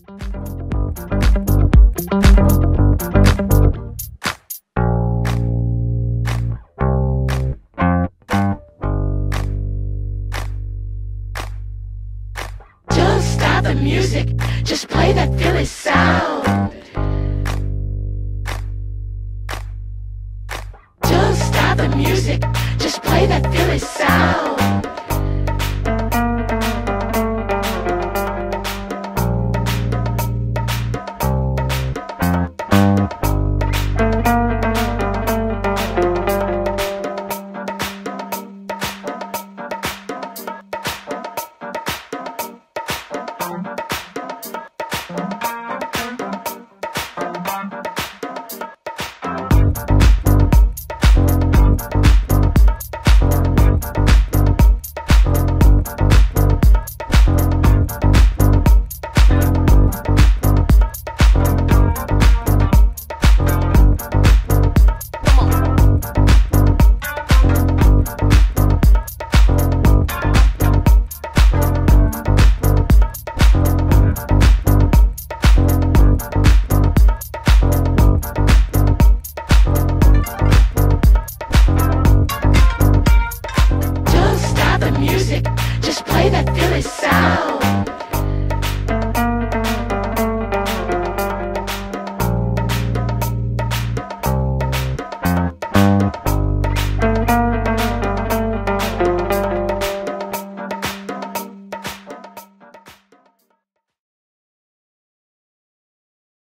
Don't stop the music, just play that Philly sound. Don't stop the music, just play that Philly sound.